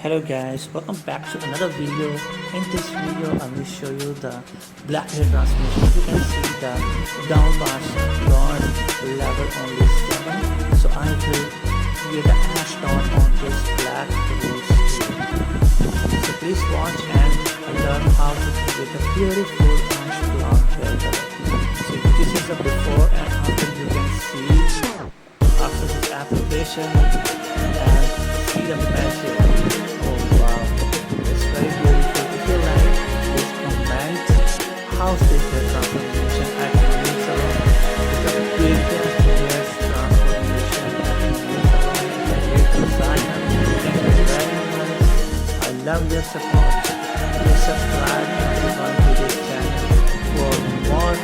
Hello guys, welcome back to another video. In this video I will show you the black hair transformation. You can see the down pass blonde level only 7. So I will create an ash tone on this black rose hair. So please watch and learn how to create a beautiful ash blonde hair color. So this is the before and after. You can see after this application and see the magic. House is the transformation at Mounir salon. It's a biggest transformation at Mounir salon. It's a great designer. Thank you very much. I love your support. Please subscribe everyone to this channel for more